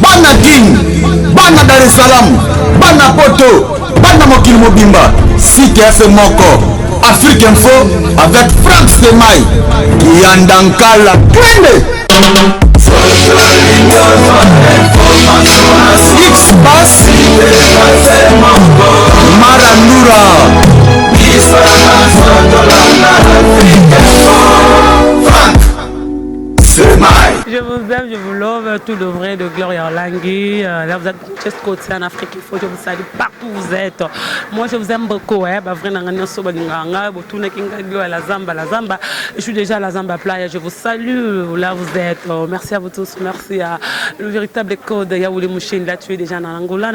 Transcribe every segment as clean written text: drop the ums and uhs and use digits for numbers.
bana King, bana Dar es Salaam, bana Poto, bana Mokil Mobimba, Site FM Moko, Afrique Info avec Franck Stemai, Yandankala, Twende. X-Bass, Marandura. Je vous aime, je vous love, tout le vrai de Gloria Langui. Là, vous êtes juste côté en Afrique, il faut que je vous salue partout où vous êtes. Moi, je vous aime beaucoup. Je suis déjà à la Zamba Playa. Je vous salue. Là, vous êtes. Merci à vous tous. Merci à le véritable code. Yaouli Mouchine, là, tu es déjà en Angola.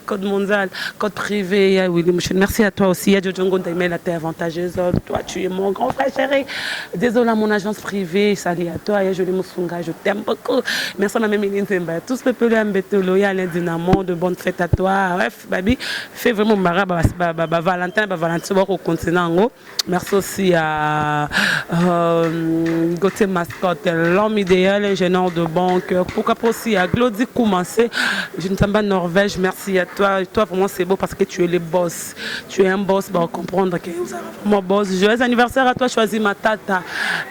Code mondial, code privé. Yaouli Mouchine. Merci à toi aussi. Yadjojongo Daimel, la terre avantageuse. Toi, tu es mon grand frère chéri. Désolé à mon agence privée. Salut à toi. Je t'aime beaucoup. Merci à ma méline Zemba. Tous les peuples Mbetolo, Alain Dynamo, de bonnes fêtes à toi. Bref, baby, fais vraiment marre, Valentin, au continent. Merci aussi à Gauthier Mascotte, l'homme idéal, ingénieur de banque. Pourquoi pas aussi à Glody Koumansé, je ne sais pas Norvège. Merci à toi. Toi, pour moi, c'est beau parce que tu es le boss. Tu es un boss, pour comprendre que vous êtes vraiment boss. Joyeux anniversaire à toi, choisis ma tata.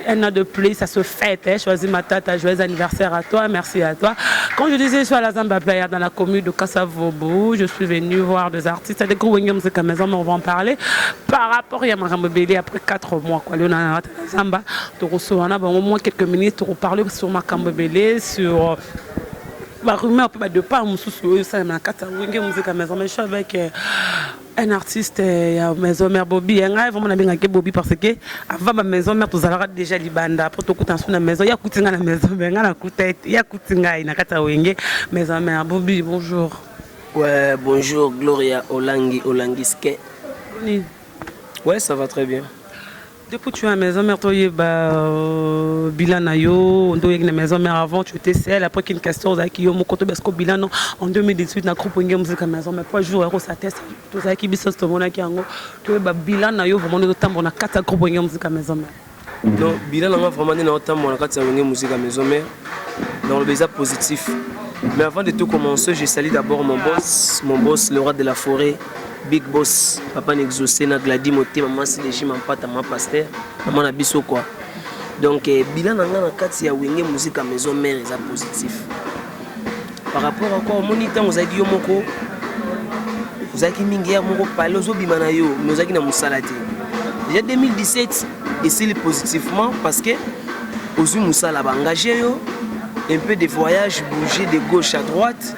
Un an de plus, ça se fête. Choisis ma tata, joyeux anniversaire à toi, merci à toi. Quand je disais, je suis à la Zamba Playa dans la commune de Kassavobo, je suis venu voir des artistes, des gros musique à maison, mais on va en parler. Par rapport à Makamobélé, après 4 mois, quoi, on a la Zamba, on a au moins quelques minutes pour parler sur Makamobélé, sur la rumeur de pas musique à maison, mais je suis avec un artiste maison mère Bobby vraiment bien avec Bobby parce que avant ma maison mère tous alors déjà libanda pour tout coup la maison ya kutinga la maison benga na kutete ya kutinga ina kata wenge maison mère Bobby bonjour. Ouais, bonjour Gloria Olangiske. Ouais, ça va très bien. Depuis que tu es à la maison mère, tu as Bilanayo, on doit y maison mère avant, tu étais seule. Après qu'une question, qui est Bilano en 2018, na groupe musique à maison mais 3 jours, ça teste. Tu sais qui bisous tout le monde qui a tu es Bilanayo, vraiment de temps, on a 4 groupes musique à maison mère. Non, Bilanayo vraiment de temps, on a 4 musique à maison mère. Dans le déjà positif. Mais avant de tout commencer, je salue d'abord mon boss, le roi de la forêt. Big Boss, papa n'exaucé na Gladi Moté, maman c'est déjà mon pata, maman pasteur, maman na biso quoi. Donc bilan na ngana kati ya wenge musique à maison mère est positif. Par rapport à quoi mon temps vous avez dit moko, vous avez dit mingi moko parler aux bimana yo, mais vous avez dit na musalate. Déjà 2017 et c'est positivement parce que aux musala ba engagé yo, un peu de voyage, bouger de gauche à droite,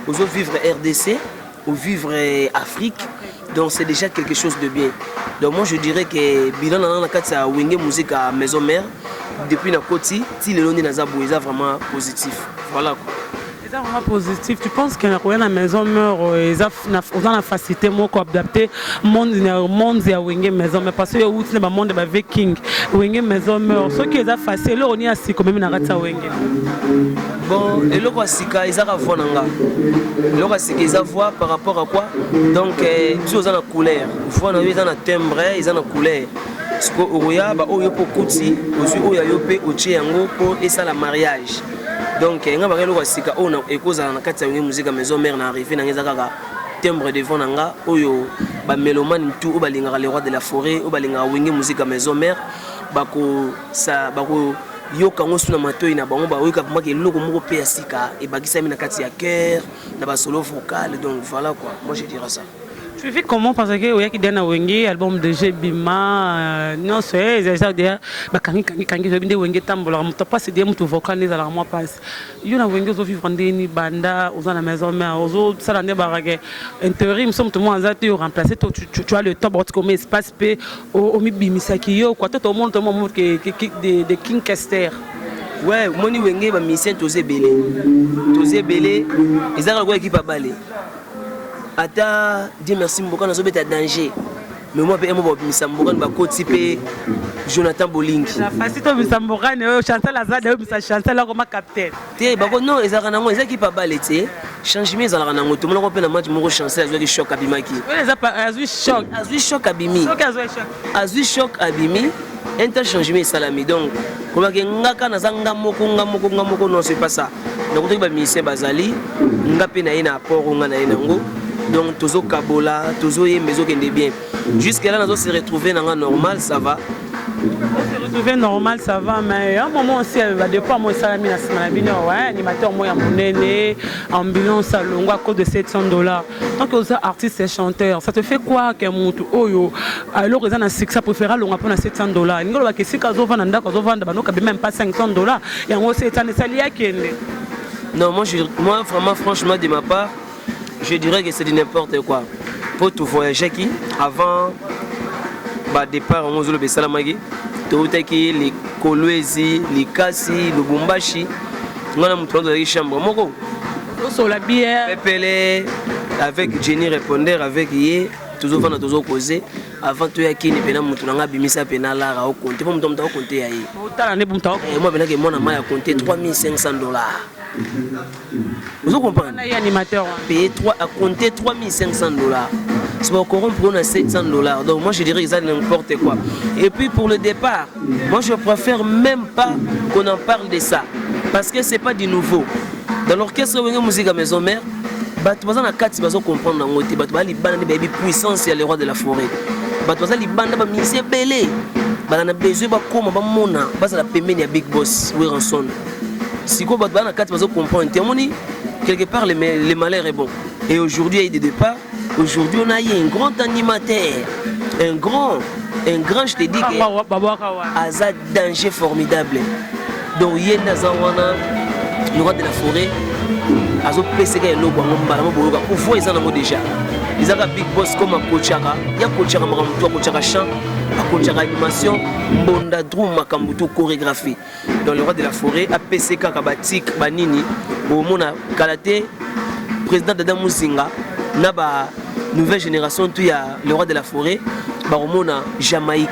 aux vivre RDC. Ou vivre Afrique, donc c'est déjà quelque chose de bien. Donc moi je dirais que bilan dans la carte à Wenge musique à maison mère depuis la côte si le long de Nazabou est vraiment positif. Voilà quoi. C'est vraiment positif. Tu penses que la maison mère ils ont la facilité moi pour adapter monde à Wenge maison mais parce que où c'est le monde de Viking Wenge maison mère ce qui est facile là on est assis quand même dans la carte à Wenge. Bon, et le Kwasika, ils ont voix nanga. Le Kwasika, ils ont voix par rapport à quoi? Donc, ils ont la couleur. Voix na ils ont la timbre, ils ont la couleur. Parce que Oya, bah Oyo pour Kouti, aussi Oya Yope, Ochiango pour et ça la mariage. Donc, il y a le Kwasika, on a écouté dans la carte de musique à maison mère na arrivé dans les agaga timbre de voix nanga. Oyo, bah mélomane tout, ou bah linga le roi de la forêt, ou bah linga wenge musique à maison mère, bah ko ça, bah ko yo kango suna matoi na bango ba oyoka vraiment que loko moko pe asika et bakisa mina kati ya cœur na ba solo vocal donc voilà quoi moi je dirais ça. Tu fais comment parce que oya ki dana wenge album de Jebima non c'est déjà dire ba kangi je binde wenge tambola muto pas c'est dire muto vocal les alors moi passe yo na wenge zo vivre ndeni banda aux la maison mais aux ça la barage intérim somme tout moi azati remplacer tu as le temps pour comme espace pe au mi bimisaki yo quoi tout le monde que de King Kester. Ouais moni wenge ba mission tozé belé ils ont quoi équipe à balé. Ata Dieu merci mboka nazo beta danger mais moi pe mo misamboka ba kotipe Jonathan Bolingi la facile misamboka ne Chantal Azade misa Chantal comme capitaine te ba ko non ezaka nango ezaki pa balete changement ezala nango to mo ko pe na match mo Chantal azaki choc abimaki oui les azui choc abimi azui choc abimi un tel changement est salami. Donc, comme que ngaka na zanga moko non c'est pas ça. Donc tu vas ministère bazali, ngape na ina apport nga na inango. Donc tozo kabola, tozo ye mezo kende bien. Jusqu'à là nous se retrouver dans un normal, ça va. Se retrouver normal, ça va, mais à un moment aussi, des fois, moi, ça mis la animateur, moi, à Monene, ambulance à Longo à cause de $700. Donc, aux artistes et chanteurs, ça te fait quoi qu'un moutou, oh, alors, ils ont un succès préféré, on a $700. Ils ont dit que si ils ont vendu, même pas $500. Et en gros, c'est un essai qui est. Non, moi, vraiment, franchement, de ma part, je dirais que c'est du n'importe quoi. Pour tout voyager qui, avant. Départ on a le Salamagi, les Kolwezi, les Kassi, le Bumbashi, on a montré dans les chambres. Moko. Sur la bière. Pépélé, avec Jenny répondeur, avec Yé, toujours on a toujours causé. Avant tout, il y a qui n'est pas montré dans la bimisa pénala à compter. Pour me tomber à compter à Yé. Moi, maintenant que mon ami a compté $3,500. Vous comprenez? Animateur. Payer à compter $3,500. C'est pas encore pour on a $700. Donc moi je dirais que ça n'importe quoi. Et puis pour le départ, moi je préfère même pas qu'on en parle de ça. Parce que c'est pas du nouveau. Dans l'orchestre de musique à maison mère, tu vas comprendre dans tu vas les bandes de baby puissance et le roi de la forêt. Tu vas les bandes de musiciens belé. Tu as besoin de comment mona, la paiement de Big Boss Wiranson. Si tu vas comprendre, quelque part le malheur est bon. Et aujourd'hui il y a des départs. Aujourd'hui, on a eu un grand animateur, un grand, je te dis que Azad danger formidable. Donc, il y a le roi de la forêt, Azad PCK et Lobo, pour voir, ils en ont déjà. Ils ont Big Boss comme un Kochara, il y a Kochara Maramoutou, Kochara chant, Kochara animation, Mbonda Drou Makamoutou chorégraphie. Donc, le roi de la forêt, a PCK Kabatik, Banini, au Mona Kalate, président d'Adam Mouzinga, Naba. Nouvelle génération, tout y a le roi de la forêt, Baromona, Jamaïque,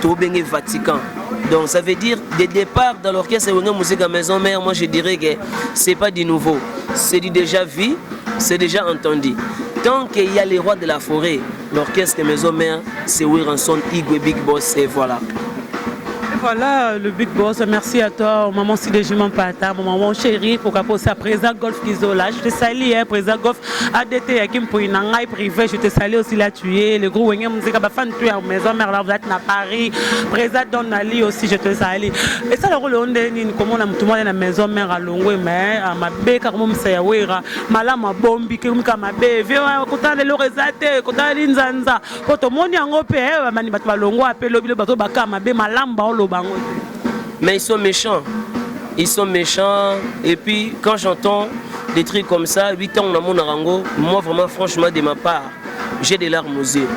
Tobengé, Vatican. Donc ça veut dire, dès le départ, dans l'orchestre de musique à maison mère, moi je dirais que c'est pas du nouveau, c'est du déjà vu, c'est déjà entendu. Tant qu'il y a les rois de la forêt, l'orchestre de maison mère, c'est Wiranson, Igwe, Big Boss, et voilà. Voilà le Big Boss, merci à toi, maman si je m'en pata, maman chérie, pour qu'après présent Golf Kizola, je te salue, présent Golf ADT, à Kim Pouinangai privé, je te salue aussi là tu es, le gros Wengem Musique, fan tu es à maison mère, là vous êtes à Paris, présent Don Ali aussi, je te salue. Et ça le rôle on est comment on a tout le monde à la maison mère à Longwe, mais à ma bé, car mon sayawera, malama bombi, comme ma bé, viens, quand on est le résaté, quand on est l'inzanza, quand on est en opé, manibat Longo, appelle le bateau baka, ma bé, malamba, mais ils sont méchants. Ils sont méchants. Et puis quand j'entends des trucs comme ça, 8 ans on a mon arango, moi vraiment franchement de ma part, j'ai des larmes aux yeux.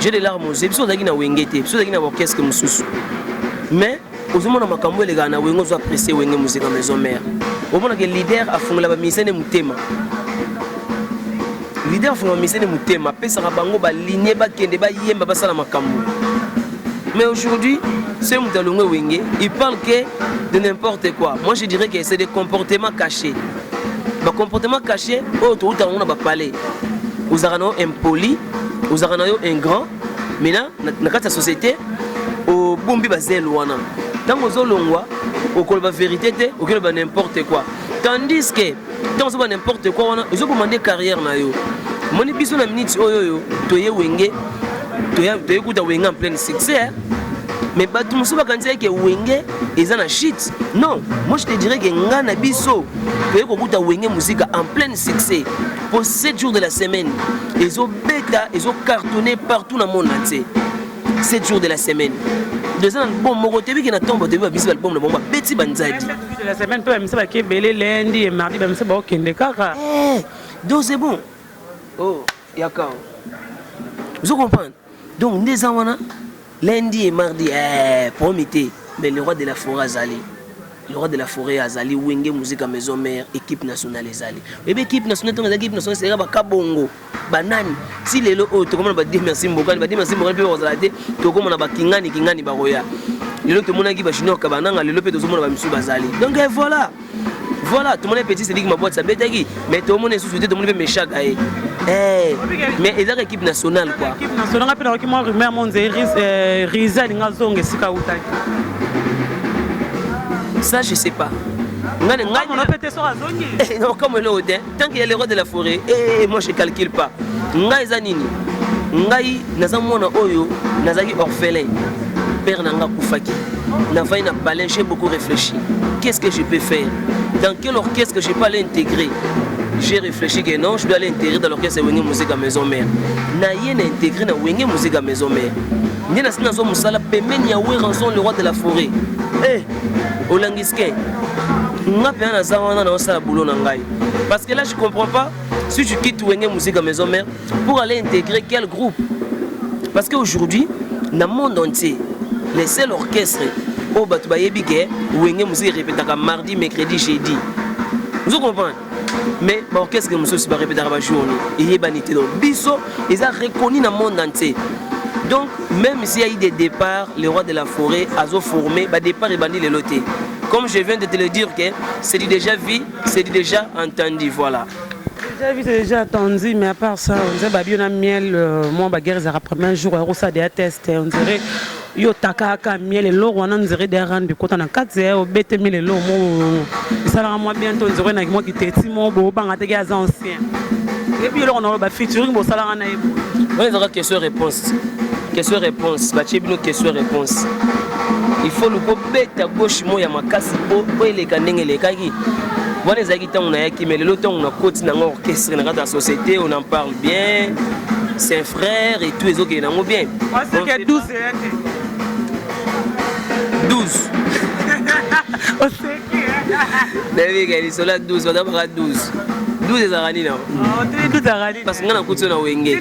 J'ai des larmes aux yeux. Puis on a gina wengete, puis on a gina orchestre que mususu. Mais aux hommes on a makambo les gars na wengo zo apprécier wenge musique à maison mère. Au moment que leader a fongla ba misene mutema. Leader a fongla misene mutema, pesa bango ba ligne ba kende ba yemba ba sala makambo. Mais aujourd'hui, ce Moutalongwe Wenge, il parle que de n'importe quoi. Moi je dirais que c'est des comportements cachés. Des comportements cachés, autour de on a parlé. Vous avez impoli, vous avez ingrat. Maintenant, dans la société, au bombi bazel wana. Tant que vous avez au col la vérité, au col n'importe quoi. Tandis que tant que vous avez n'importe quoi, vous avez demandé carrière na yo. Mon épisode na minute oyo toye Wenge. Tu écoutes Wenge en plein succès, mais tu ne sais pas quand tu dis que Wenge est en shit. Non, moi je te dirais que Ngana Bisso, tu écoutes Wenge musique en plein succès pour 7 jours de la semaine. Ils ont bêta, ils ont cartonné partout dans le monde entier. 7 jours de la semaine. Deux ans, bon, mon côté, qui n'a tombé, tu vas visiter l'album de Bomba, Betty Banzadi. De la semaine, tu vas me dire que Belé lundi et mardi, tu vas me dire que tu vas donc c'est bon. Oh, d'accord. Vous comprenez? Donc, des ans, lundi et mardi, promettez, mais le roi de la forêt Azali. Le roi de la forêt Azali, Wenge musique à maison mère, équipe nationale Azali. Et bien, équipe nationale, c'est un Kabongo, Banani. Si les lots, tu commences à dire merci, Mbokani, tu vas dire merci, Mbokani, tu commences à dire Kingani, Baroya. Les lots, tout le monde a dit Bachino, Kabananga, les lots, tout le monde a dit Bazali. Donc, voilà. Voilà, tout le monde est petit, c'est dit que ma boîte, ça bête, mais tout le monde est sous-souté, tout le monde est méchant. Mais ils ont l'équipe nationale quoi. L'équipe nationale, puis l'équipe rumeur monde Riza Lingazong et Sika Utaki. Ça je sais pas. Non, comme l'autre, tant qu'il y a les rois de la forêt, moi je calcule pas. Ngai zanini. Ngai nazamona oyo, nazaki orphelin. Père nanga koufaki. Navaï na balin, j'ai beaucoup réfléchi. Qu'est-ce que je peux faire? Dans quel orchestre que je peux aller intégrer? J'ai réfléchi que non, je dois aller intégrer dans l'orchestre Wenge Musique à Maison Mère. Naïe n'a intégré dans Wenge Musique à Maison Mère. Ni na sina zo musala pemeni ya Ranson le roi de la forêt. Olangiske. Nga pe na zawana na osala boulot na ngai. Parce que là je comprends pas si tu quittes Wenge Musique à Maison Mère pour aller intégrer quel groupe? Parce qu'aujourd'hui, dans le monde entier, les seuls orchestres au Batubayebi ke Wenge Musique répète mardi, mercredi, jeudi. Vous comprenez? Mais l'orchestre que nous sommes répétés à la journée, il y a banité donc biso, ils ont reconnu dans le monde entier. Donc même s'il y a eu des départs, les rois de la forêt ont formé, bah départ et bandit les lotés. Comme je viens de te le dire que c'est déjà vu, c'est déjà entendu, voilà. Déjà vu, c'est déjà attendu, mais à part ça, on dirait Babiona Miel, moi, ma guerre, c'est le premier jour, ça des tests, on dirait. Yo takaka miel et l'eau on dirait des rendez quand on a 4 heures bête miel et l'eau ça la moi bientôt on dirait moi qui t'es mon beau bang à des gars anciens et puis là on a ba featuring bo ça la na ebo on les aura question réponse ba chebino question réponse il faut le ko bête à gauche moi ya makasi po les kanenge les kaki voilà les agitants on a qui mais le temps on a côté dans orchestre dans la société on en parle bien c'est un frère et tous les autres qui n'ont bien c'est que 12 12. On sait que. David, il sont là 12, on a 12. 12 les arani là. Oh, 12 arani. Parce qu'on a coûté na wenge.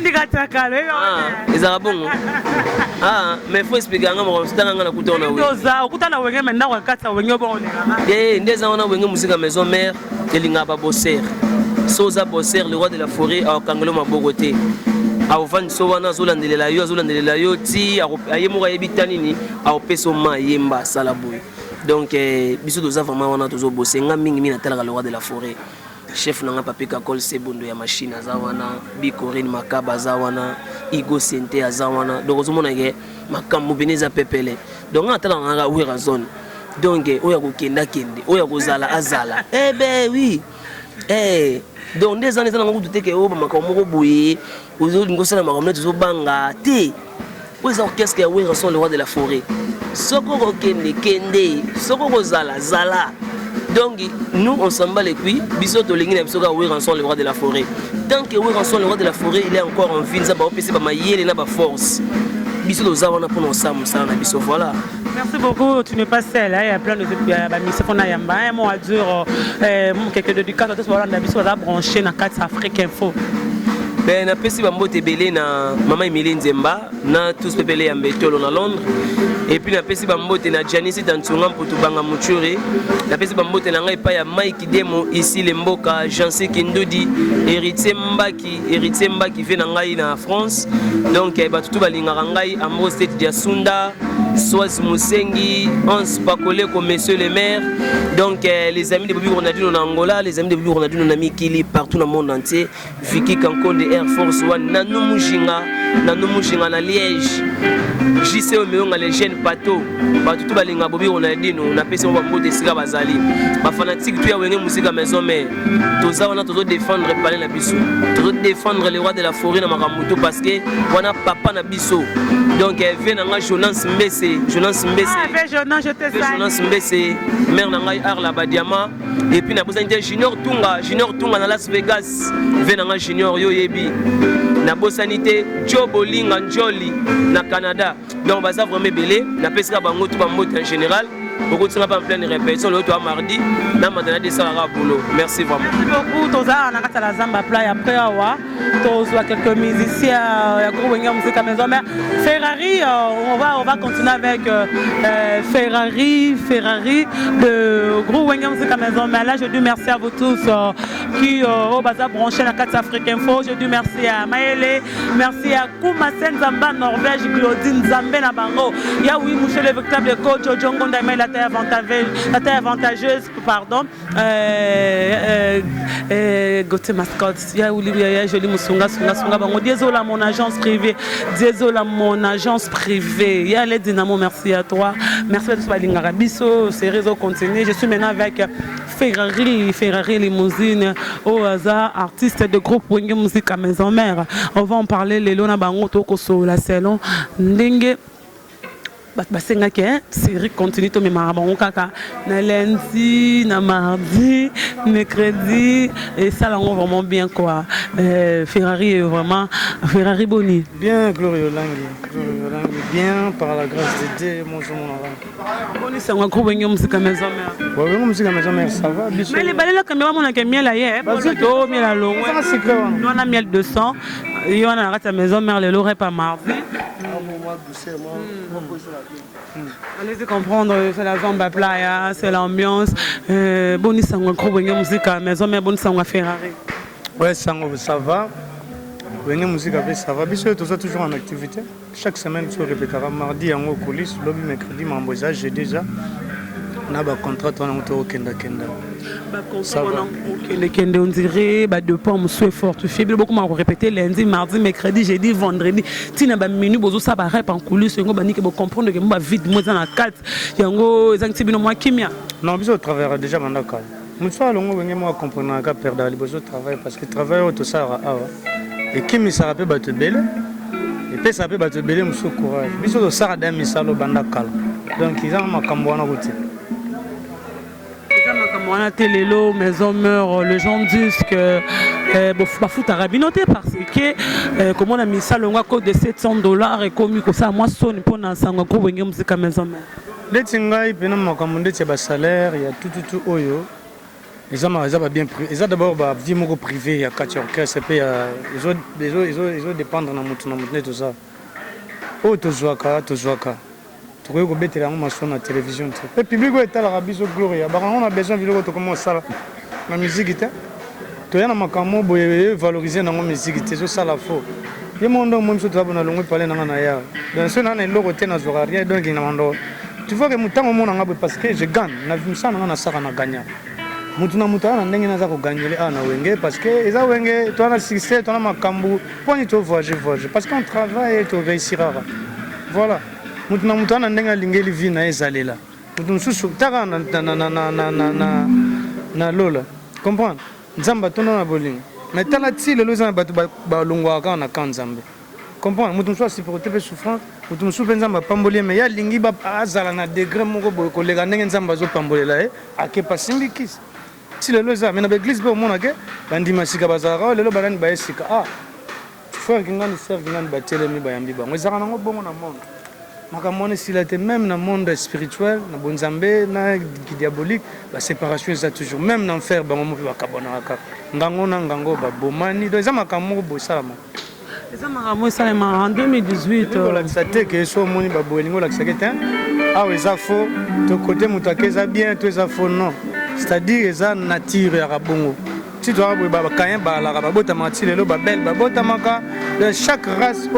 Les arabons. Ah, mais faut expliquer à moi, c'est dans la coûté na wenge. 12 ans, on coûte na wenge maintenant on 4 wenge bon. Des ans on a wenge musique à Maison Mère, et linga ba bosser. Soza bosser le roi de la forêt à Kangolo Mabogoté. Avant sowana zolandelela yo ti ayemura yebitanini aopeso ma yemba salaboy donc biso doza vraiment wana tozo bosenga mingi mina tala le roi de la forêt chef nanga papi kakol sebondo ya machine azawana bikorine makaba azawana igo sente azawana donc ozomona ke makambo beneza pepele donc atala nanga wera zone donc oya kokenda kende oya kozala azala oui donc des années on a que oh makambo boye aujourd'hui ngo sala makambo to banga te aux orchestres qui sont le roi de la forêt soko kende soko zala donc nous on s'en bat les couilles biso to lingi na biso ka sont le roi de la forêt tant que sont le roi de la forêt il est encore en vie ça ba opesi ba mayele na ba force biso to za wana pour nous ça na biso voilà. Merci beaucoup, tu n'es pas seul, il y a plein de missions qu'on a yamba, un mot à dire, quelques éducateurs, tout ça, on a besoin de brancher dans 4 Afrique Info. Ben na pesi ba mbote belé na mama Emilie Nzemba na tous pepele ya Mbetolo na Londres et puis na pesi ba mbote na Janice Tantunga pour tubanga muture na pesi ba mbote na ngai pa ya Mike Demo ici les Mboka Jansi Kindodi héritier Mbaki fait na ngai na France donc ba tutu balingaka ngai Amro State dia Sunda Soaz Musengi Hans Pakole comme monsieur le maire donc les amis de Bobby Ronaldinho en Angola les amis de Bobby Ronaldinho na Mikili partout dans le monde entier Vicky Kankonde Air Force One Nano Mujinga na Liège JC Omeonga les jeunes pato batutu balinga Bobby Ronaldinho na pesi mo bambote sika bazali ba fanatique tu ya Wenge Musique à Maison Mère toza wana tozo défendre parler na biso tozo défendre les rois de la forêt na Makamuto parce que wana papa na biso donc vient na Jonas Mbese je te salue Jonas Mbese mère na ngai Arla Badiama et puis na bosa Junior Tunga na Las Vegas vient na Junior yo yebi na bosanité Joe Bolinga Njoli na Canada donc baza vraiment belé na pesika bango tout bambote en général beaucoup de gens en pleine répétition le tour mardi na madana de Sarah Bolo merci vraiment merci beaucoup toza na kata la zamba play après awa toza quelques musiciens ya groupe Wenge Musique à Maison Mère Ferrari on va continuer avec Ferrari de groupe Wenge Musique à Maison Mère là je dis merci à vous tous qui au bazar branché la 4 Afrique Info je dis merci à Maëlle merci à Koumasen Zamba Norvège Claudine Zambé na bango ya oui monsieur le véritable coach Jongo Ndaimé la terre avantageuse pardon Gauthier Mascotte, ya joli musunga sunga bango désolé mon agence privée, désolé mon agence privée. Ya les Dynamo, merci à toi. Merci à tous Balingara Bisso, ces réseaux continus. Je suis maintenant avec Ferrari Limousine au hasard, artiste de groupe Wenge Musique à Maison Mère. On va en parler les lona bango toko so la salon ndenge basenga ke série continue to me marabango kaka na lundi na mardi mercredi et ça là on vraiment bien quoi. Ferrari est vraiment Ferrari Boni bien glorieux langue bien par la grâce de Dieu mon jour mon avant Boni c'est un groupe Wenge Musique à Maison Mère. Ouais Wenge Musique à Maison Mère ça va biso mais les balais là caméra mon a miel là hier parce que miel à long nous on a miel 200 et on a à Maison Mère le l'aurait pas mardi. Allez-y comprendre, c'est la Zamba Playa, c'est l'ambiance. Boni sango groupe Wenge Musique à Maison Mère, Boni sango Ferrari. Ouais, sango ça va. Wenge Musique avec ça va. Biso toujours en activité. Chaque semaine tu répétera mardi en coulisses, lobby mercredi mamboza j'ai déjà na ba contrat on a au kenda. Ça va. On dirait de pommes soit fortifié. Beaucoup m'a répété lundi, mardi, mercredi, jeudi, vendredi. Tina ba menu bozo ça ba rep en coulisses, ngo ba ni que comprendre que moi vite moi dans la 4. Yango ezangtibino moi kimia. Non, biso travaillera déjà mandaka. Muso longo wenge moi comprendre ka perdre bozo travail parce que travail auto ça et kimi ça peut battre belle. Et puis ça peut battre belle muso courage. Biso ça da misalo bandaka. Donc ils ont makambo na route. On a télélo, Maison Mère, les gens disent que faut tarabinoter parce que comme on a mis ça le coût de $700 et comme ça moi sonne pour un sang gros Wenge Musique à Maison Mère. Les tingai pena makambo tche ba salaire, il y a tout oyo. Ils ont bien pris. Ils ont d'abord ba vie moko privé, il y a 4 orchestres, puis ils ont dépendre na mutu tout ça. Oh tozoaka. Tu peux mettre la télévision. Le public est à la biso gloria. On a besoin de vidéo comment ça la musique était. Tu as un macamo valoriser dans la musique. C'est ça la faux. Le monde où même si tu as besoin de parler dans la naya. Dans ce nan le côté na zoraria donc il n'amando. Tu vois que mutango mon ngabo parce que je gagne. Na vimsa na sara na gagner. Mutuna mutana ndenge na za ko gagner na wenge parce que eza wenge tu as succès tu as makambu. Point tu voyage parce qu'on travaille et tu réussira. Voilà. Mutuna ndenga lingeli vina ezalela mutu susu taka na lola comprendre nzamba tono na bolingo mais tala ti le loza batu ba longwa ka na kanzambe comprendre mutu so supporter pe souffrance mutu so nzamba pambolie mais ya lingi ba azala na degré moko boy kolega ndenge nzamba zo pambolela ake pasimbi kis ti le loza mais na église be omona ke bandima sika bazara lelo balani ba esika frère kingani serve kingani ba telemi ba yambi ba ngezaka nango bongo na monde. Makamone s'il était même dans le monde spirituel, dans le Bonzambé, dans le diabolique, la séparation est toujours. Même dans le fer, on peut pas kabonaka. Ngango na ngango ba bomani. Donc ça makamoko bosalama. Ça makamoko salama en 2018. La sate que so moni ba bolingo la saketa. Ah oui ça faux. De côté mutake ça bien, toi ça faux non. C'est-à-dire ça nature ya rabongo. Si tu as chaque race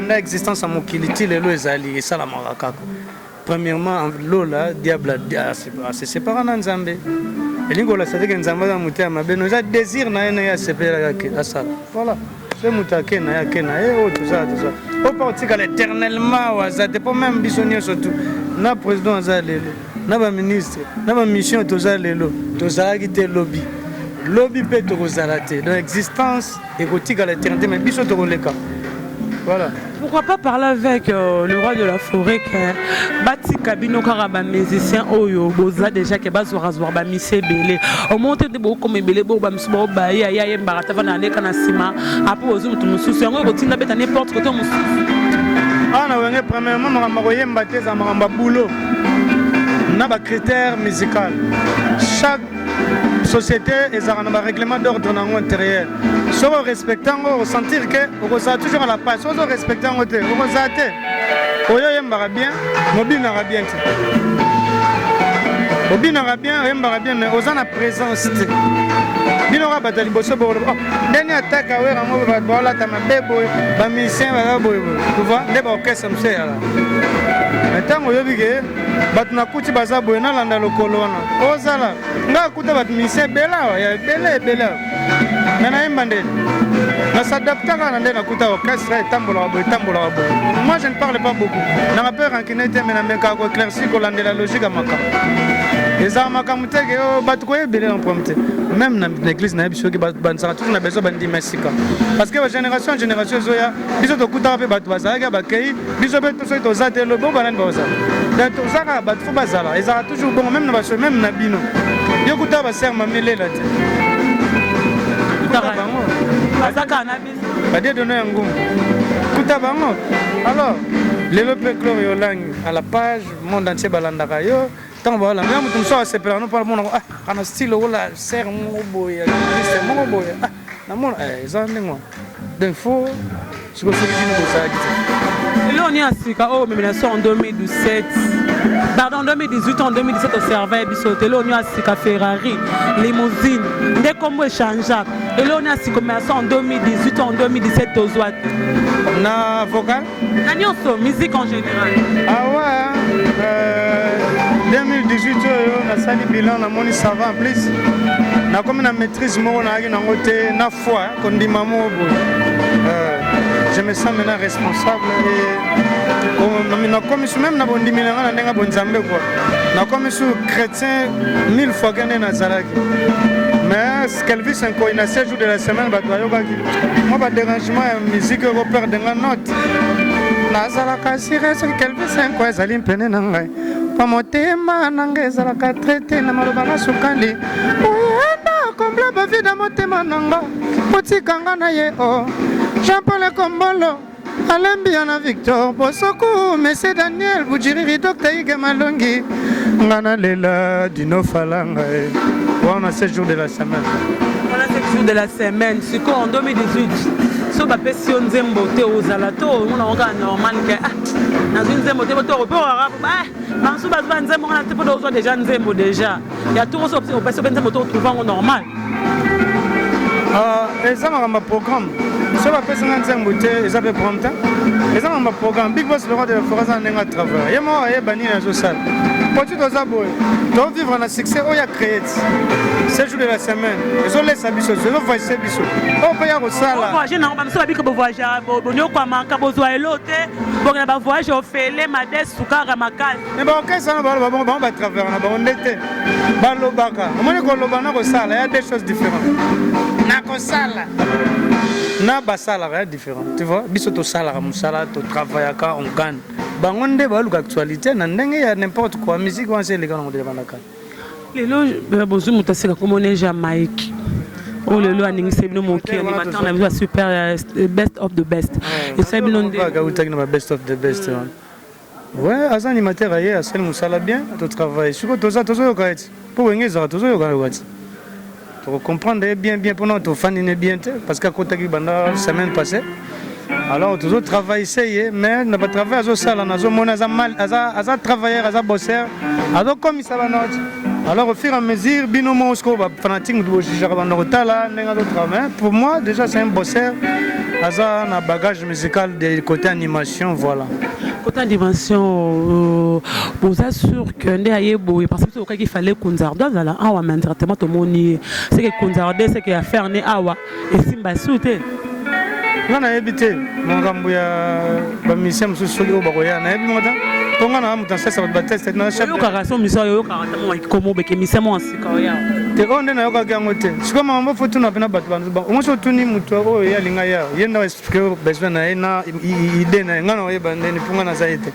a existence à Mokiliti, et ça la maraka. Premièrement, l'eau là, diable, c'est séparé dans Zambé. Et l'ingol a dit que Nzamba a muté à ma belle, nous a désir n'a séparé à ça. Voilà. C'est mutake n'a tout ça. Au parti qu'à l'éternellement, ça dépend même bisonnier surtout. Na président Zalelo, na ba ministre, na ba mission Tozalelo, Tozagité lobby. Lobby peut te resalater. Donc existence érotique à l'éternité, mais biso te releka. Voilà. Pourquoi pas parler avec le roi de la forêt que Bati Kabino Karaba musicien Oyo Boza déjà que bas rasoir ba misé belé. Au monte de beaucoup comme belé bo ba msubo ba ya mbarata va na leka na sima après ozo mutu mususu yango kotinda beta n'importe côté mususu. Ah na wenge premièrement mama koyemba te za mama boulot. Na ba critères musical. Chaque société et un règlement d'ordre intérieur. Si on respecte, on va sentir que on va toujours à la page. Si on respecte, on va bien. On va bien, mobile n'aura bien. Mobile n'aura bien, mais on a la présence. Il n'aura pas de liboso. Dernière attaque, on va voir là, tu as ma bébé, ma mission, tu vois, les orchestres, ça me sert là. Maintenant, on va bien. bato nakuti baza boye nalanda lokolo wana ozala nga akuta bato mise ebela ya ebele me nayemba ndeni nasadaptaka na nde nakuta orchestre etambolaka boye moi je ne parle pas beaucoup nanga mpe rankine te me namekaka koéclairci kolandela logique ya makambo ezala makambo teke oyo bato koyebele na problème te même na église nayebi soki banisaka toujours na besoin bandima esika parce que génération ezoya biso tokutaka mpe bato bazalaki bakei biso mpe soki toza te lobo banani bazala donc tozaka bato fo bazala ezalaka toujours bongo même na baso même na bino yo kutaka basere mamelela te badie dono ya ngumu kuta bango alors lelo mpe clore yolangi à la page monde entier balandaka yo ntango baolanga ya moto mosusu asepelaka no mpona monako kana style okola sere moko boye liste moko boye namona eza ndenge wana donc faut sikosoki bino bozalaki te eloni ya sika oyo omemela so en 2017 pardon en 2018 en 2017 oservait biso te eloni ya sika Ferrari limousine nde kombo échangeable eloni ya sika omemela so en 2018 en 2017 tozwa te na vocal na nyonso musique en général ouais 2018 oyo nasali bilan namoni ça va en plus nakomi na maîtrise moko nayaki nango te na foi kondima moko boye je me sens maintenant responsable et nakomi su même na bondimi na nga na ndenge bonzambe kua nakomi su chrétien 1000 fois kende nazalaki mais kelvis nkoi na 7 jours de la semaine bato bayokaki moi badérangement ya musique ekoperde nga note nazalaka sire soki kelvis nkoi ezali mpene na ngai pa motema na ngai ezalaka traité na maloba na sukali oyenda kombla bavida motema na nga otikanga na ye o Jean-Paul Kombolo Alembia na Victor Bosoku Messe Daniel Bujiriri Dr. Ige Malongi Ngana Lela Dino Falanga on a 7 jours de la semaine. On a 7 jours de la semaine. C'est quoi en 2018 so bapesi yo nzembo te ozala to omona oka normal ke nazwi nzembo te boto ope oraka banso bazwa nzembo ngana te po ozwa déjà nzembo déjà ya tout so opesi ope nzembo to otrouva ngo normal eza makambo programme so bapesi nga nzembo te eza mpe prompte eza makambo programme big boss le roi de la forêt aza ndenge atravers ye moko ayeba nini azosala poti toza boye tovivre na succès oyo acréé 7 jours de la semaine ezolesa biso ezovoyise biso oyo mpe ya kosala voyage nango bamiso babika bovoyage bonyokwamaka bozwa elo te bokena bavoyage ofele madesu kaka makasi me baokesana baloba bongo bango batravers na bango nde te balobaka omoni koloba na kosala ya des choses différentes na kosala na basalaka ya différent tu vois biso tosalaka mosala totravaillaka on gagne bango nde baluka actualité na ndenge ya n'importe quoi musique wana se eleka nango nde bandaka lelo bozwi moto aseka komona Jamaïque oyo lelo aningisa bino moke animateur na biso ya super best of the best esali bino ndeutaki na best of the best ouais aza animateur aye asali mosala bien totravaille siko tozoyoka eti mpo wenge ezaka tozoyoka ti tokocomprendre bien mpona tofandine bien te parce que akotaki banda semaine passée alors tozotravaille se ye mais na batravaille azosala nazomona aza travailleur aza bosseur azokomisa banote alors au fur et à mesure bino mo siko bafanatique motu bojugeaka banda kotala ndenge azotravaille pour moi déjà c'est un bosseur aza na bagage musical de côté animation voilà côté animation boza sûr que nde ayeboye parce que okaki fallait konzardo azala awa mais indirectement tomoni c'est que konzardo c'est que affaire ne awa esimba su te nga nayebi te makambo ya bamisien mosusu soki oyo bakoya nayebi moko ta mpo nga na moto asesa bato batesoyokaka so misa oyokaka ta mokomo obeke misien mo asika oya te oyo nde nayokaki yango te sikoyo makambo fo tuna mpena bato omosi otuni moto oyo ye alinga ya ye nde explike besoin na ye na ide na ye nga na oyeba ndeni mpo nga naza ye te.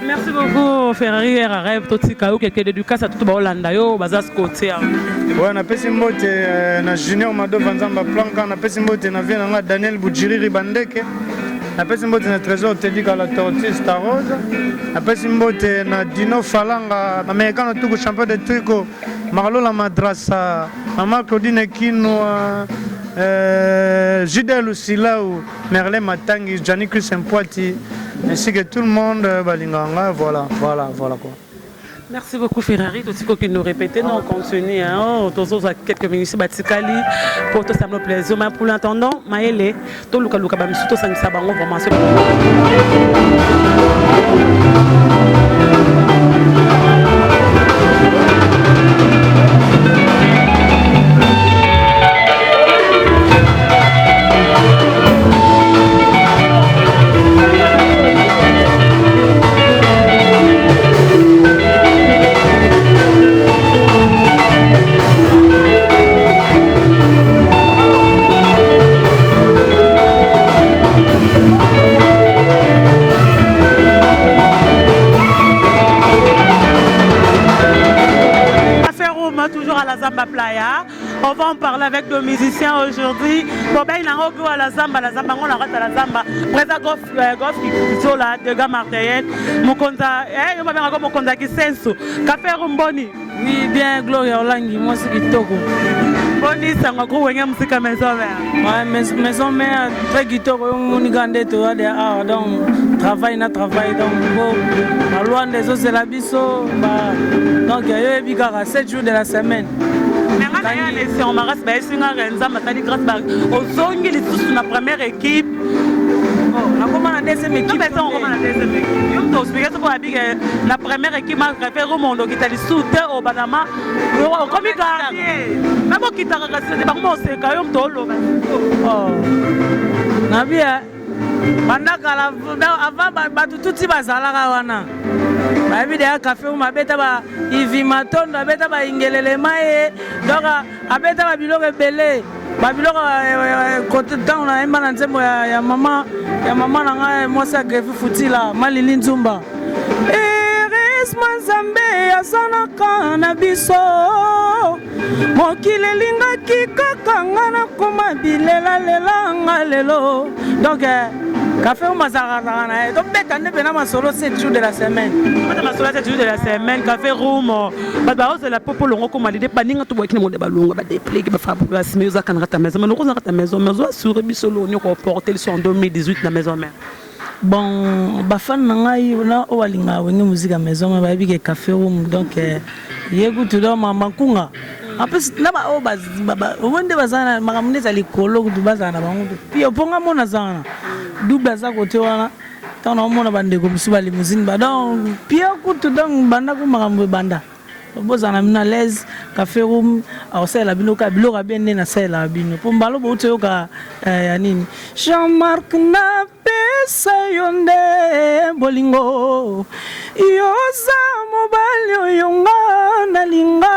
Merci beaucoup Ferrari RRF totika yo keke dédicace à tout baolanda yo baza côté ouais na pesi mbote na Junior Mado Vanzamba Planka na pesi mbote na vient nga Daniel Bujiriri Bandeke na pesi mbote na Trésor Tedika la Tortue Star Rose na pesi mbote na Dino Falanga américain tout champion de tricot Marlola Madrasa Mama Claudine Kino Jidel Lucilaou Merlin Matangi Gianni Christian Poiti ainsi que tout le monde balinganga voilà quoi. Merci beaucoup Ferrari tout ce que nous répéter non continue hein tous quelques minutes batikali pour tout ça me plaisir mais pour l'entendant maele to luka ba misuto sangisa bango vraiment c'est Hein? On va en parler avec nos musiciens aujourd'hui. Bon, ben, il a un à la Zamba, on arrête à la Zamba. Presa Goff qui là, de gars Marseillais. Mon contact, il m'a bien mon contact qui sensu. Café Rumboni. Oui, bien, Gloria Olangi, moi c'est Kitoko. Boni, c'est un gros wengem musique à maison mère. Ouais, maison mère, très Kitoko, on y gagne tout, donc travail, donc bon, la loi des autres, c'est la biso, donc il y a eu 7 jours de la semaine. Mais on m'a respecté, c'est un renza, ma tali grâce aux zones qui sont la première équipe. La deuxième équipe. La première équipe m'a fait au monde qui était soutenu au Banama. Comme il gagne. Même qui t'a regardé, par moi, c'est quand même tolo. Nabia, avant, tout ce qui va wana. Baby de café ou ma bête ba ivimaton ba bête ba ingelele mai donc a bête ba biloko belé ba biloko côté temps na imba nzembo ya mama na nga moi ça greffe futila malili nzumba Nzambe asana kana biso mokile lingaki kaka ngana koma bilela lela lelo donc café ou mazarana donc betane bena masolo 7 jours de la semaine masolo 7 jours de la semaine café room ba c'est la popo longo comme l'idée baninga to boki mo de balonga ba dépliquer ba fabu ba simezo kana ta maison mais lokoza ta maison mais sur bisolo nyoko porter sur en 2018 la maison mère. Bon, bafan nangai na owalinga wenge musique à maison ma baby ke café room donc yegutu do mama kunga apes na ba o baba wende bazana makamune za likolo kutu bazana bangu pia ponga mona zana double za kote wana tana mona bande ko musuba limousine ba donc pia kutu donc banda ko makambo banda bozana mina les café room awsela binoka biloka benne na sela bino pombalo bo uteyoka ya nini Jean-Marc na sayonde bolingo yoza mobali oyonga nalinga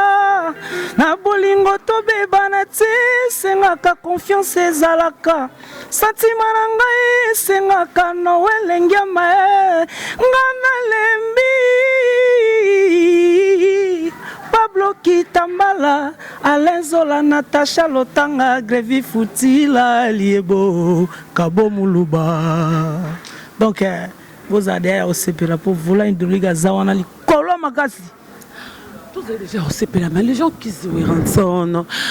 na bolingo tobeba na ti sengaka confiance ezalaka santima na ngai sengaka no elengia mae ngana lembi Pablo Kitambala Alenzola Natasha Lotanga Grevi Futila Liebo Kabo Muluba donc vous adhérez au CPRA pour vouloir une doliga zawana li kolo makasi tous déjà au CPRA mais les gens qui jouent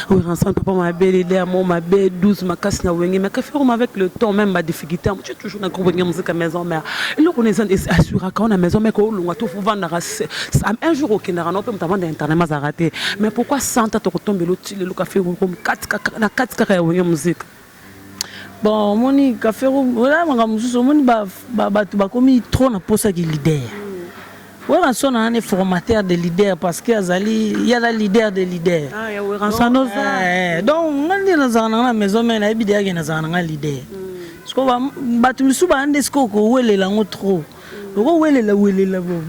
ranson papa ma belle idée moi ma belle douce ma casse na wenge mais que faire avec le temps même ma difficulté tu toujours na groupe musique à maison mère et là on est assuré quand on a maison mais ko longa tout faut vendre un jour au Kenya on peut me vendre internet mais ça raté mais pourquoi santa to tomber l'autre le café comme 4 ya wenge musique. Bon, moni café room, voilà mangamususo moni ba komi trop na posa ki leader. Ouais, ranson na un formateur de leader parce que azali il y a la leader de leader. Ah, ya ranson no ça. Donc ngandi na zana na maison mais na bidea ke na zana leader. Sko ba tu misuba ande sko ko welela ngo trop. Ko welela bo.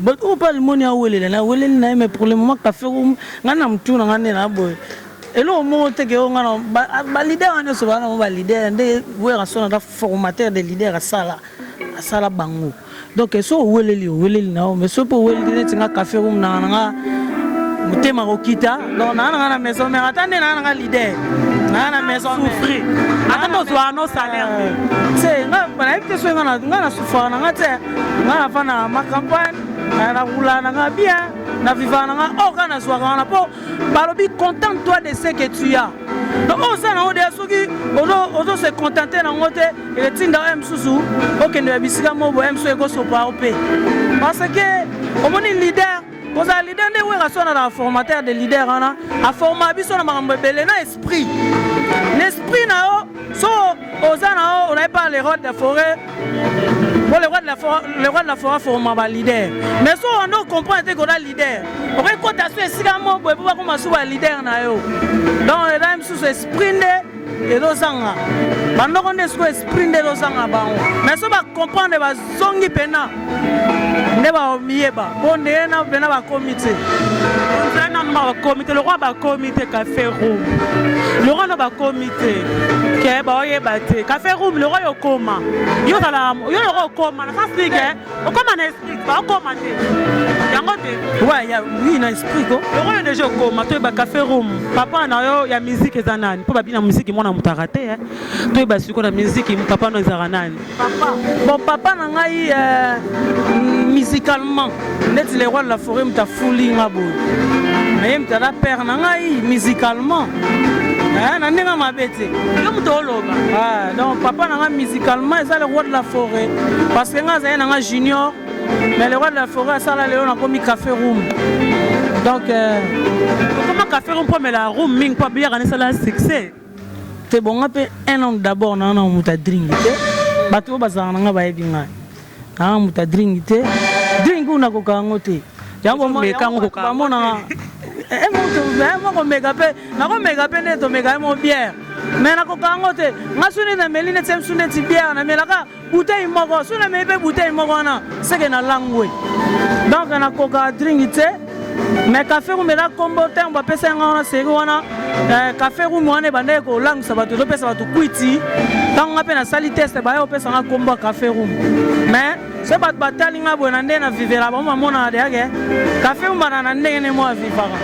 Ba ko pa le moni a welela na mais pour le moment café room ngana mtu na ngane na boy. Et là, au moment où tu es leader, on est leader, on est formateur de leader à Sala Bango. Donc, il faut que mais ce pour le café room, tu Marokita, donc on a maison, mais attendez, on a leader. On a maison, souffrir. Attends, on a nos salaires. C'est, on a souffert, on a ma campagne, on a roulé, on a bien. Na vivana nga okana swaka na po balobi contente-toi de ce que tu as donc on ça na ode soki ozo se contenter na ngote et tinda msusu okende bisika mobo msusu eko sopa opé parce que au moni leader poza leader nde wera sona na formateur de leader ana a forma biso na makambo belé na esprit l'esprit na o so ozana on n'a pas les rois de la forêt. Bon, le roi de la forêt forme un leader. Mais si on comprend qu'on a leader, on peut compter sur les sigamons pour pouvoir commencer à leader. Donc, les dames sous sprint et deux ans. Pendant qu'on est sur sprint et deux ans. Mais si on comprend que les zongi pena, ne va oublier pas. Bon, on est dans un comité. Le roi va comité café room. Le roi va comité. Café room, le roi est au coma. Il y a le roi au coma. Ça se dit que au coma, on explique. Ouais, oui, na esprit ko. On déjà comme toi ba café room. Papa na yo ya musique ezanani. Po ba bina musique mona mutarate hein. Toi ba siko na musique papa no ezanani. Papa. Bon papa na ngai musicalement, net les rois de la forêt m'ta fouli ngabo. Mais m'ta la père na ngai musicalement. Na ndinga mabete. Yo mutoloba. Ah, donc papa na ngai musicalement c'est le roi de la forêt parce que nga za na ngai junior. Mais le roi de la forêt, ça là, on a commis café room. Donc, comment café room pour la room, ming pas bien, on a succès. C'est bon, on a un an d'abord, on a un drink. Bateau bazar, on a un bien. On a un drink. Drink, on a coca en côté. Jambo, mais quand on a mon an. On mégapé net, on mégapé mon bière. Mais na coca en côté. On sonné na meline, c'est sonné de bière, on a mis la bouteille moko, sonné mais bouteille moko na, c'est que na langue. Donc on a coca drink. Mais café room là combo temps ba pesa ngana sego wana café room wana bande ko langue ça va te pesa ba to kwiti tant ngape na sali test ba yo pesa nga combo café room mais c'est pas batali nga bona ndé na vivera ba mona de age café room na ndé ne mo vivara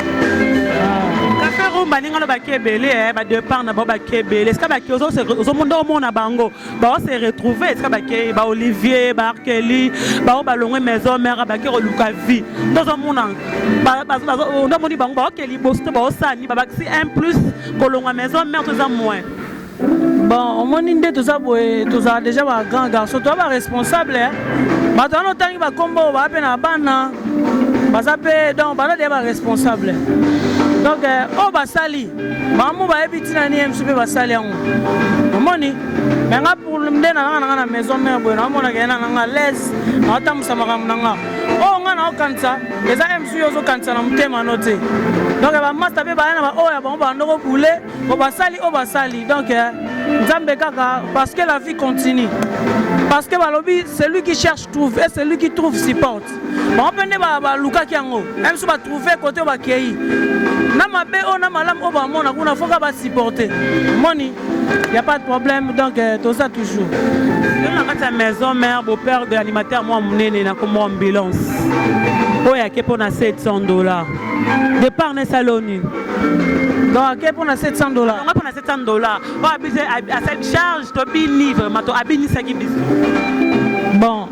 café room baninga no ba kebele ba de par na ba kebele est-ce que ba kiozo zo mondo mona bango ba se retrouver est-ce que ba ke ba Olivier ba Arkeli ba longwe maison mère ba ke luka vie dans mona on a dit bango ok li boste ba osani ba si un plus kolonga maison mère tout ça moins bon on moni ndé tout ça déjà ba grand garçon toi ba responsable ba tano tangi ba kombo ba pe na bana ba zape donc ba na ba responsable donc oh ba sali mamu ba ebitina ni MCP ba sali yango moni mais nga pour ndé na maison mère bo na mona ke na l'aise na tamusa makam na nga oh nga na okanta eza MC yo zo kanta na mutema note donc ba master be ba na ba oya ba ndoko boule o ba sali donc nzambe kaka parce que la vie continue parce que balobi celui qui cherche trouve et celui qui trouve supporte on peut ne ba luka kiango même si ba trouver côté ba kei na mabe o na malam o ba mona kuna foka ba supporter moni y a pas de problème donc tout ça toujours dans la maison mère beau père de l'animateur moi munene na comme ambulance oya ke pona $700 départ na saloni donc ke pona $700 on pona $700 o abise à cette charge to bi livre mato abini saki biso bon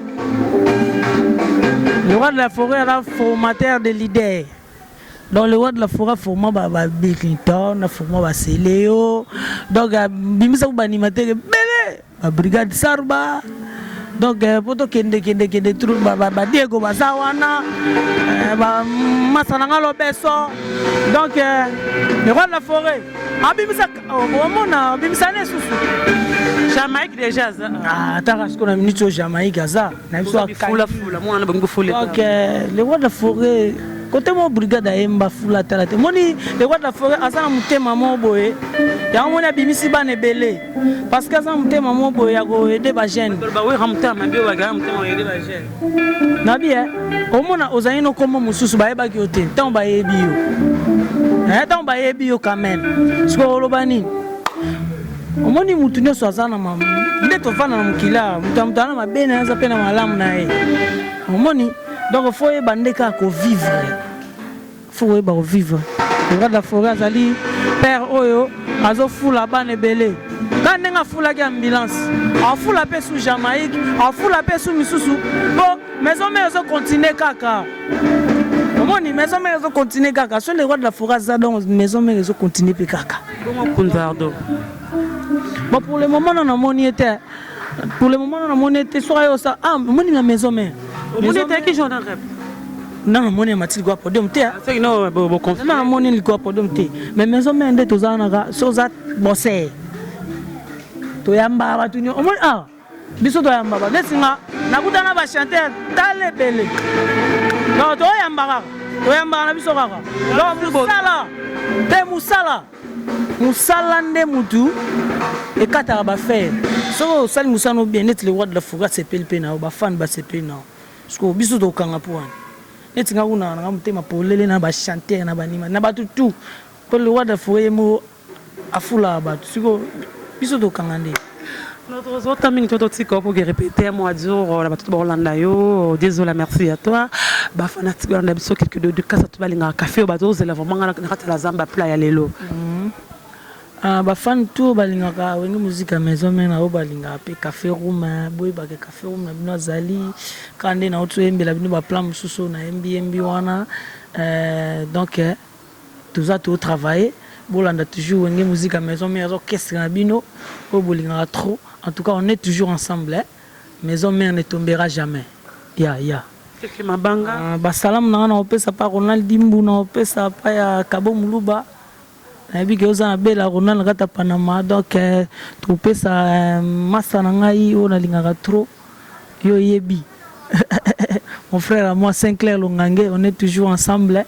le roi de la forêt est formateur de leader. Donc le roi de la forêt forma ba Biriton, forma ba Seléo. Donc bimisa ba animateur belé, ba brigade Sarba. Donc poto kende tout ba Diego Bazawana, ba Masananga Lobeso. Donc le roi de la forêt abimisa mona bimisa ne susu. Jamaïque déjà ça. Ah, t'as qu'on a minute au Jamaïque ça. Na biso fula moi na bango fula. Donc le roi de la forêt côté mon brigade aemba fula tala te. Moni le roi de la forêt azana mutema mo boye. Ya moni abimisi bane belé parce que azana mutema mo boye ya go aider ba jeune. Ba we ramta mabe wa ga mutema aider ba jeune. Na bien o mona ozayino komo mususu ba eba ki ote. Tant ba yebi yo. Tant ba yebi yo quand même. Sko lobani. Omoni mutu nyoso azana mama nde tovana na mukila mutamutana mabene aza pena malamu na ye omoni donc faut yeba ndeka ko vivre faut yeba ko vivre le roi de la forêt azali père oyo azo fula bane belé quand nenga fula ki ambulance a fula pe sous Jamaïque a fula pe sous misusu bon maison mère zo continuer kaka omoni maison mère zo continuer kaka sur le roi de la forêt za donc maison mère zo continuer pe kaka bon kunzardo. Bon, pour le moment, on a moni était. Pour le moment, on a moni était. Soit ça. Ah, moni la maison mère. Moni était qui joue dans rap? Non, moni m'a dit quoi pour dem té. C'est non, bon conflit. Non, moni li quoi pour dem té. Mais maison mère ndé toza na soza bossé. To yamba ba tunyo. Moni ah. Biso to yamba ba. Desinga na kutana ba chanter tale belé. Non, to yamba ka. To yamba na biso kaka. Non, musala. Te musala. Musala nde mutu et katara ba faire so sali musano bien net le roi de la forêt s'appelle pena ba fan ba s'appelle na sko biso to kanga pouane net nga kuna nga mutema polele na ba chanter na ba nima na ba tout pour le roi de la forêt mo afula ba sko biso to kanga nde Notre autres amis, toi, tu pour répéter, moi, dur, la bateau de Orlando, désolé, merci à toi. Bah, fanatique, on a besoin quelques de cas, tu vas aller à un café, au bateau, c'est vraiment la zamba playa, l'élo. Bafan tout balingaka wengi musique à maison mais na balinga pe café room boy ba café room na bino zali kande na otu embe la bino ba plan mususu na MB wana donc tout ça tout travailler bolanda toujours wengi musique à maison mais orchestre na bino o bolinga trop en tout cas on est toujours ensemble maison mère ne tombera jamais ya mabanga ba salam na opesa pa Ronald Dimbu na opesa pa ya Kabo Muluba nayebi ke oza na bela Ronald kata Panama donc topesa masa na ngai oyo nalingaka trop yo yebi mon frère à moi Saint-Clair Longange on est toujours ensemble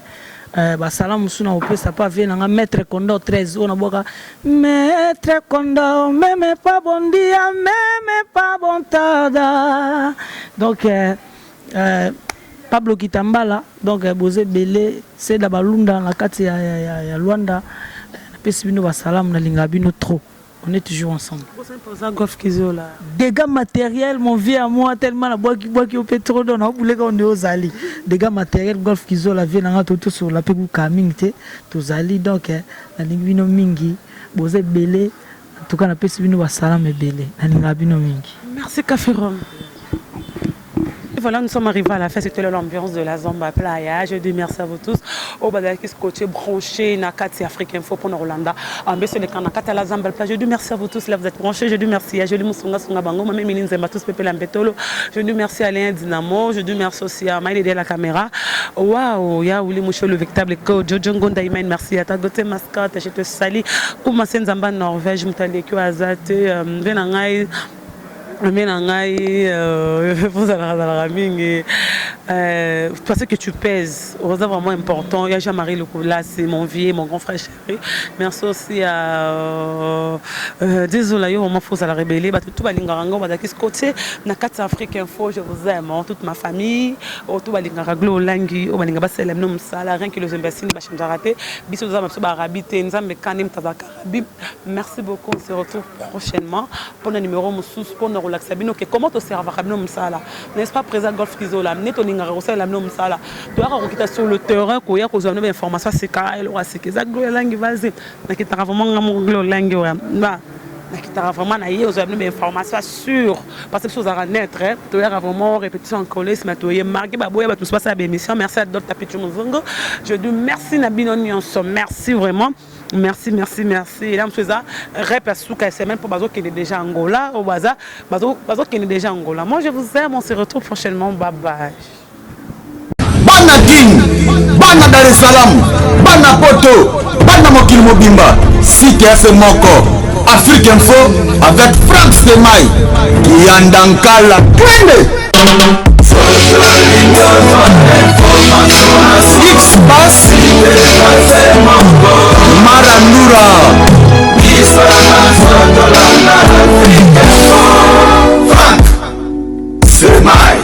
basala mosusu na opesa pa vie nanga maître Kondo 13 oyo naboka maître Kondo meme pas bon dia meme pas bon tada donc Pablo Kitambala donc Bozé Belé c'est da balunda na kati ya Luanda pesi bino basalam na linga bino trop on est toujours ensemble. Golf Kizola. Dégâts matériels mon vieux à moi tellement la boîte qui au pétrole on a voulu qu'on est aux ali dégâts matériels Golf Kizola vient na tout sur la peku kaming te tous ali donc na linga bino mingi Bozé Belé en tout cas na pesi bino basalam belé na linga bino mingi. Merci Café Rome. Et voilà, nous sommes arrivés à la fin, c'était l'ambiance de la Zamba Playa. Je dis merci à vous tous. Au Badaki Scotché, branché, Nakati Africain Info pour Rolanda. En baisse les Kanakata la Zamba Playa. Je dis merci à vous tous. Là, vous êtes branchés. Je dis merci à Jolie Moussunga Sunga Bango, Mamé Minin Zemba, tous Pepe Lambetolo. Je dis merci à Léa Dynamo. Je dis merci aussi à Maïdé la caméra. Waouh, ya Ouli Moucho, le véritable coach. Jojo Ngonda Imen, merci à ta Goté Mascotte. Je te salue. Kouma Senzamba Norvège, Moutalekio Azate, Venangaï. Parce que tu pèses, c'est vraiment important. Il y a Jean-Marie Lecoula, c'est mon vieux, mon grand frère chéri. Merci aussi à désolé, on m'a fausse à la rébellion. Tout va l'ingarango, va d'acquis côté. Nakati Afrique Info, je vous aime, toute ma famille. Tout va l'ingaraglo, langi, au balingaba selem nom sala, rien que les imbéciles, bacham jarate. Bisous aux amis, barabite, nzambe kanim tabakarabi. Merci beaucoup, on se retrouve prochainement pour le numéro Moussous, pour nos relax. Comment tu sers à Msala? N'est-ce pas présent Golf Kizola? N'est-on pas la Msala? Tu as requitté sur le terrain, qu'il y a des informations, c'est carré, c'est que ça langue vas-y. N'a pas vraiment mon langue. N'a vraiment des informations sûres parce que choses à naître. Tu as vraiment répétition en collège, mais tu as marqué baboya, tout ça c'est émission. Merci à d'autres tapis Muzungo. Je dis merci Nabino Nyonso, merci vraiment. Merci. Et là, je suis répète c'est même pour Bazo qui est déjà Angola, au Bazo qui est déjà Angola. Moi, je vous aime, on se retrouve prochainement. Bye bye. Bana King, Bana Dar es Salaam, Bana Poto, Bana Mokil Mobimba, CTF Moko, Afrique Info avec Franck Stemai, Kiandankala, Twende. X passe.